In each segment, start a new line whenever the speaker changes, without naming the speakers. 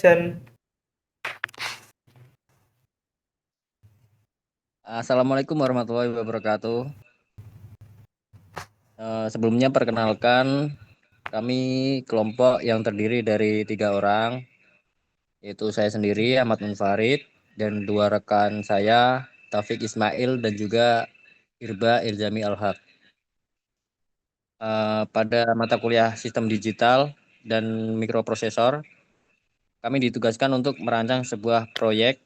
Sen.
Assalamualaikum warahmatullahi wabarakatuh. Sebelumnya perkenalkan, kami kelompok yang terdiri dari 3 orang, yaitu saya sendiri Ahmad Munfarid dan 2 rekan saya Taufik Ismail dan juga Irba Irzami Al-Haq. Pada mata kuliah Sistem Digital dan Mikroprosesor, kami ditugaskan untuk merancang sebuah proyek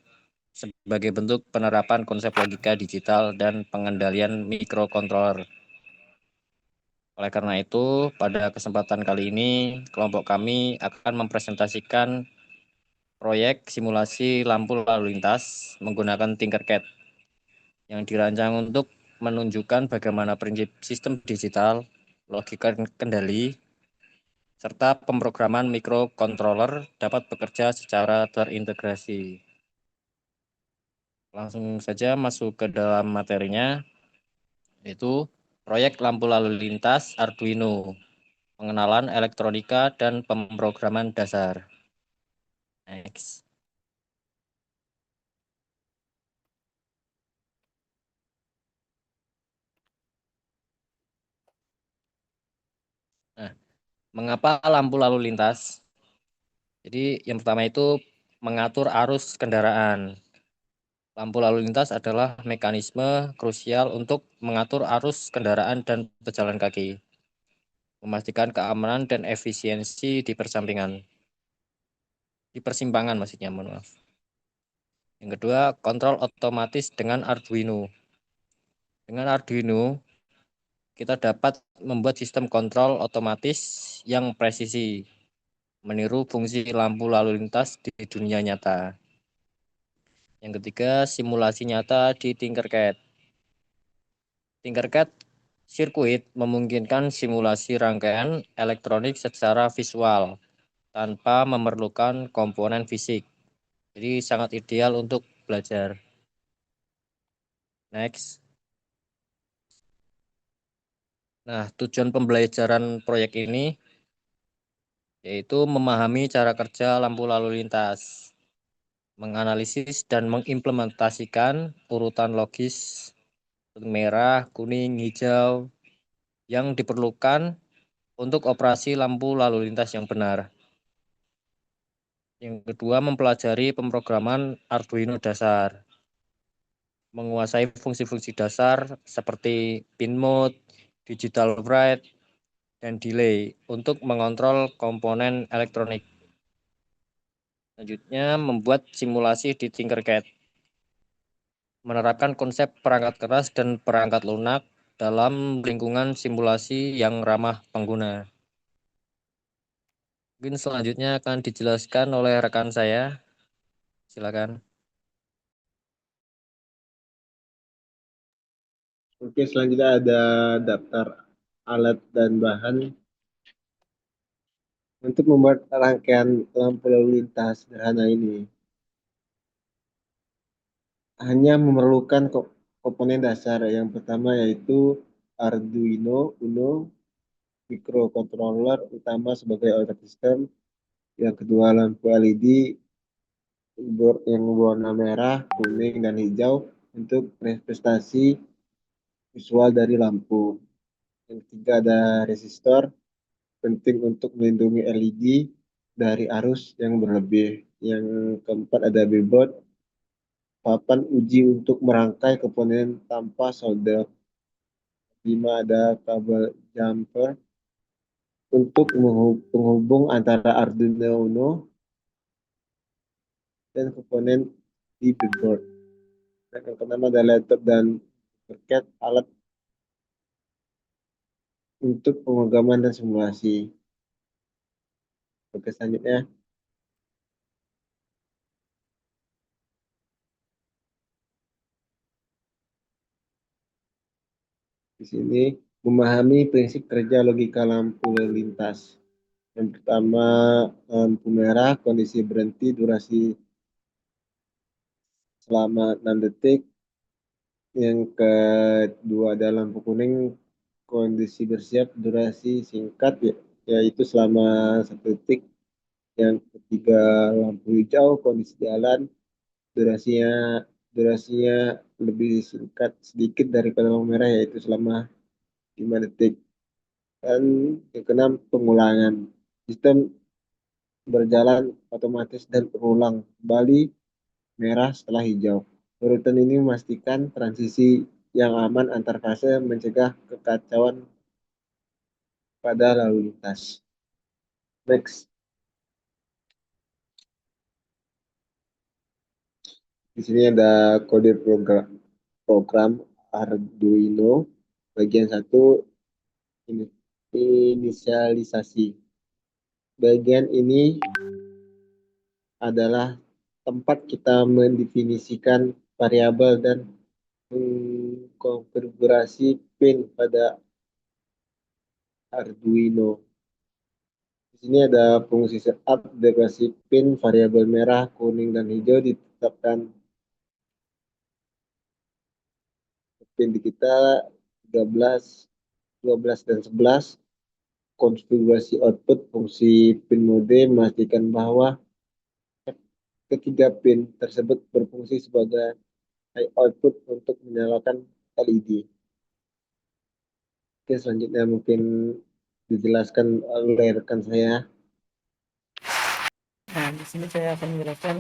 sebagai bentuk penerapan konsep logika digital dan pengendalian mikrokontroler. Oleh karena itu, pada kesempatan kali ini, kelompok kami akan mempresentasikan proyek simulasi lampu lalu lintas menggunakan Tinkercad yang dirancang untuk menunjukkan bagaimana prinsip sistem digital, logika kendali, serta pemrograman mikrocontroller dapat bekerja secara terintegrasi. Langsung saja masuk ke dalam materinya, yaitu proyek lampu lalu lintas Arduino. Pengenalan elektronika dan pemrograman dasar. Next. Nah, mengapa lampu lalu lintas? Jadi yang pertama itu mengatur arus kendaraan. Lampu lalu lintas adalah mekanisme krusial untuk mengatur arus kendaraan dan pejalan kaki, memastikan keamanan dan efisiensi di persimpangan maksudnya, mohon maaf. Yang kedua, kontrol otomatis dengan Arduino. Dengan Arduino, kita dapat membuat sistem kontrol otomatis yang presisi, meniru fungsi lampu lalu lintas di dunia nyata. Yang ketiga, simulasi nyata di Tinkercad. Tinkercad sirkuit memungkinkan simulasi rangkaian elektronik secara visual tanpa memerlukan komponen fisik. Jadi sangat ideal untuk belajar. Next. Nah, tujuan pembelajaran proyek ini yaitu memahami cara kerja lampu lalu lintas, menganalisis dan mengimplementasikan urutan logis merah, kuning, hijau yang diperlukan untuk operasi lampu lalu lintas yang benar. Yang kedua, mempelajari pemrograman Arduino dasar, menguasai fungsi-fungsi dasar seperti pin mode, digital write, dan delay untuk mengontrol komponen elektronik. Selanjutnya, membuat simulasi di Tinkercad, menerapkan konsep perangkat keras dan perangkat lunak dalam lingkungan simulasi yang ramah pengguna. Mungkin selanjutnya akan dijelaskan oleh rekan saya. Silakan.
Oke, selanjutnya ada daftar alat dan bahan untuk membuat rangkaian lampu lalu lintas sederhana ini. Hanya memerlukan komponen dasar. Yang pertama yaitu Arduino Uno microcontroller utama sebagai output system. Yang kedua lampu LED yang berwarna merah, kuning, dan hijau untuk prestasi visual dari lampu. Yang ketiga ada resistor penting untuk melindungi LED dari arus yang berlebih. Yang keempat ada breadboard papan uji untuk merangkai komponen tanpa solder. 5 ada kabel jumper untuk penghubung antara Arduino Uno dan komponen di breadboard. Dan yang keenam ada laptop dan berkat alat untuk pemrograman dan simulasi. Oke, selanjutnya di sini memahami prinsip kerja logika lampu lalu lintas. Yang pertama lampu merah, kondisi berhenti, durasi selama 6 detik. Yang kedua ada lampu kuning, kondisi bersiap, durasi singkat yaitu selama 1 detik. Yang ketiga lampu hijau, kondisi jalan, durasinya durasinya lebih singkat sedikit daripada lampu merah, yaitu selama 5 detik. Dan yang keenam, pengulangan. Sistem berjalan otomatis dan berulang kembali merah setelah hijau. Urutan ini memastikan transisi yang aman antar fase, mencegah kekacauan pada lalu lintas. Next. Di sini ada kode program Arduino. Bagian satu, inisialisasi. Bagian ini adalah tempat kita mendefinisikan variabel dan mengkonfigurasi pin pada Arduino. Di sini ada fungsi setup, deklarasi pin, variabel merah, kuning, dan hijau ditetapkan pin di kita 13, 12, dan 11. Konfigurasi output, fungsi pin mode memastikan bahwa ketiga pin tersebut berfungsi sebagai output untuk menyalakan LED. Oke, selanjutnya mungkin dijelaskan oleh rekan saya.
Nah, di sini saya akan menjelaskan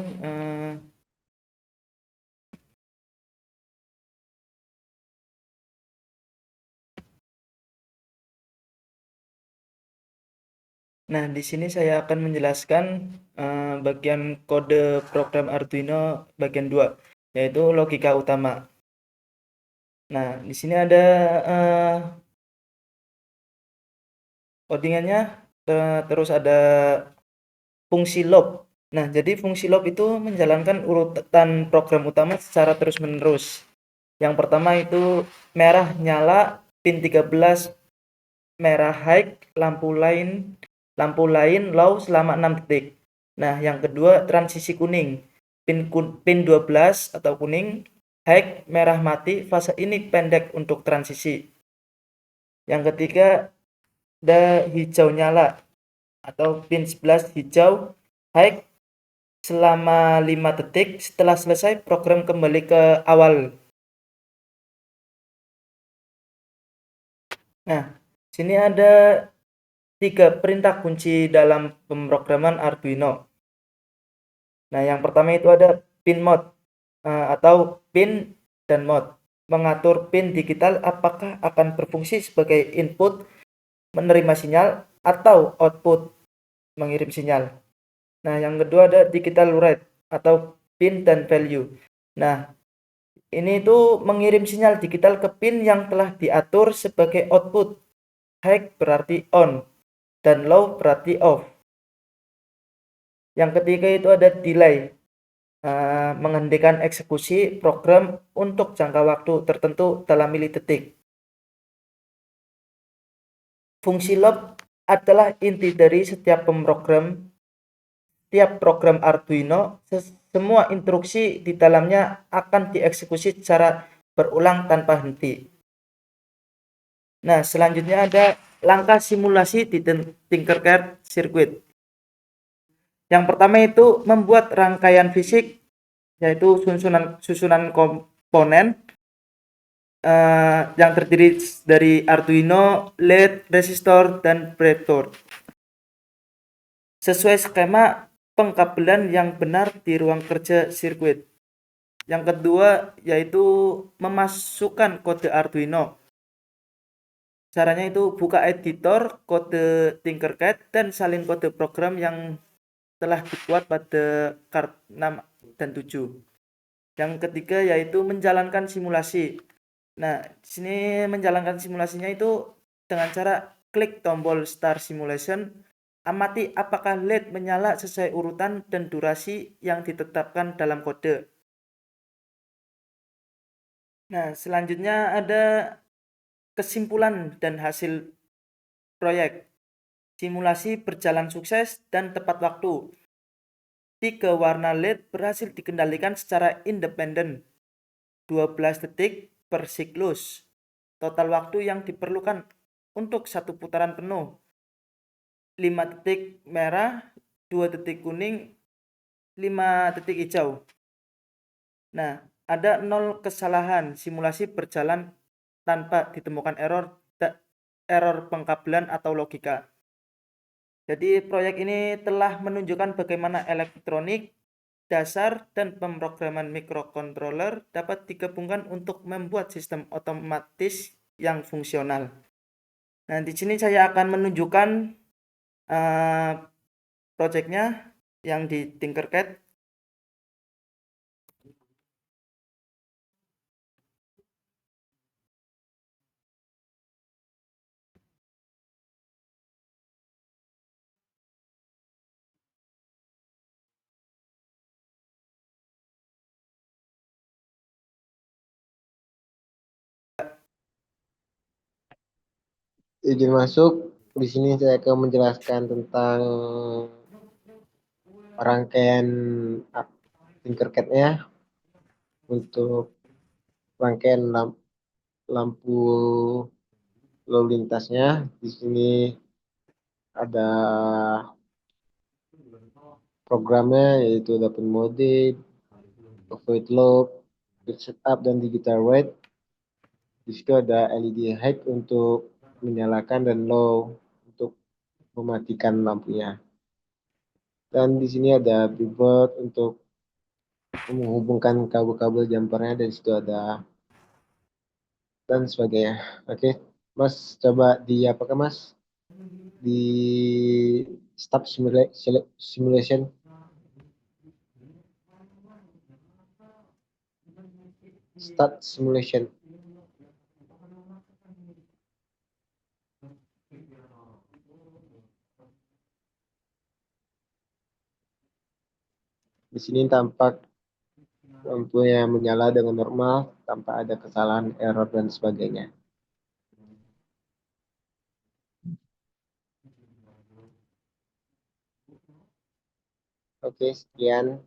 Nah, di sini saya akan menjelaskan bagian kode program Arduino bagian 2, yaitu logika utama. Nah, di sini ada codingannya, terus ada fungsi loop. Nah, jadi fungsi loop itu menjalankan urutan program utama secara terus-menerus. Yang pertama itu merah nyala, pin 13 merah high, lampu lain low selama 6 detik. Nah, yang kedua transisi kuning, pin 12 atau kuning, high, merah mati, fase ini pendek untuk transisi. Yang ketiga ada hijau nyala atau pin 11 hijau, high, selama 5 detik. Setelah selesai program kembali ke awal. Nah, sini ada 3 perintah kunci dalam pemrograman Arduino. Nah, yang pertama itu ada pin mode atau pin dan mode. Mengatur pin digital apakah akan berfungsi sebagai input menerima sinyal atau output mengirim sinyal. Nah, yang kedua ada digital write atau pin dan value. Nah, ini itu mengirim sinyal digital ke pin yang telah diatur sebagai output. High berarti on dan low berarti off. Yang ketiga itu ada delay, menghentikan eksekusi program untuk jangka waktu tertentu dalam milidetik. Fungsi loop adalah inti dari setiap program Arduino. Semua instruksi di dalamnya akan dieksekusi secara berulang tanpa henti. Nah, selanjutnya ada langkah simulasi di Tinkercad Circuit. Yang pertama itu membuat rangkaian fisik, yaitu susunan komponen yang terdiri dari Arduino, LED, resistor, dan breadboard. Sesuai skema pengkabelan yang benar di ruang kerja sirkuit. Yang kedua yaitu memasukkan kode Arduino. Caranya itu buka editor kode Tinkercad dan salin kode program yang telah dibuat pada kart 6 dan 7. Yang ketiga yaitu menjalankan simulasi. Nah, di sini menjalankan simulasinya itu dengan cara klik tombol Start Simulation, amati apakah LED menyala sesuai urutan dan durasi yang ditetapkan dalam kode. Nah, selanjutnya ada kesimpulan dan hasil proyek. Simulasi berjalan sukses dan tepat waktu. 3 warna LED berhasil dikendalikan secara independen. 12 detik per siklus. Total waktu yang diperlukan untuk satu putaran penuh 5 detik merah, 2 titik kuning, 5 titik hijau. Nah, ada 0 kesalahan, simulasi berjalan tanpa ditemukan error pengkabelan atau logika. Jadi proyek ini telah menunjukkan bagaimana elektronik dasar dan pemrograman mikrokontroler dapat digabungkan untuk membuat sistem otomatis yang fungsional. Nah, di sini saya akan menunjukkan proyeknya yang di Tinkercad.
Izin masuk. Di sini saya akan menjelaskan tentang rangkaian Tinkercad-nya untuk rangkaian lampu lalu lintasnya. Di sini ada programnya, yaitu open mode, void loop, quick setup, dan digital write. Di situ ada LED high untuk menyalakan dan low untuk mematikan lampunya. Dan di sini ada pivot untuk menghubungkan kabel-kabel jumpernya, dan situ ada dan sebagainya. Oke, Mas, coba di apakah Mas di stop simulation. Start simulation. Di sini tampak lampunya menyala dengan normal tanpa ada kesalahan, error, dan sebagainya. Oke, sekian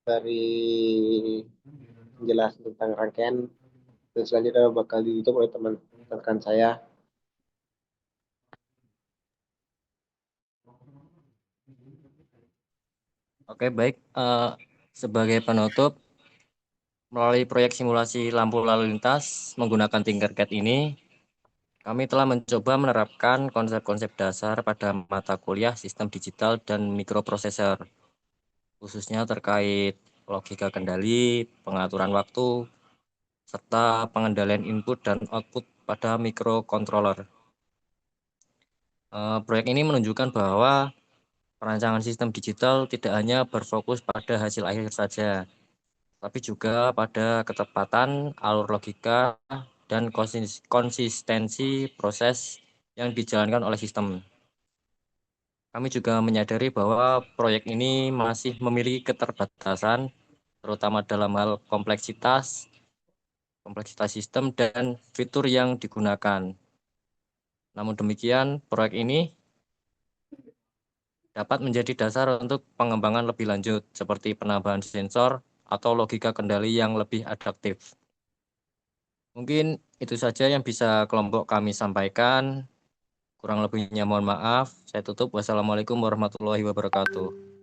dari penjelasan tentang rangkaian, dan selanjutnya bakal ditutup oleh teman rekan saya.
Oke, baik. Sebagai penutup, melalui proyek simulasi lampu lalu lintas menggunakan Tinkercad ini, kami telah mencoba menerapkan konsep-konsep dasar pada mata kuliah sistem digital dan mikroprosesor, khususnya terkait logika kendali, pengaturan waktu, serta pengendalian input dan output pada mikrokontroler. Proyek ini menunjukkan bahwa perancangan sistem digital tidak hanya berfokus pada hasil akhir saja, tapi juga pada ketepatan alur logika dan konsistensi proses yang dijalankan oleh sistem. Kami juga menyadari bahwa proyek ini masih memiliki keterbatasan, terutama dalam hal kompleksitas sistem dan fitur yang digunakan. Namun demikian, proyek ini dapat menjadi dasar untuk pengembangan lebih lanjut, seperti penambahan sensor atau logika kendali yang lebih adaptif. Mungkin itu saja yang bisa kelompok kami sampaikan. Kurang lebihnya mohon maaf. Saya tutup. Wassalamualaikum warahmatullahi wabarakatuh.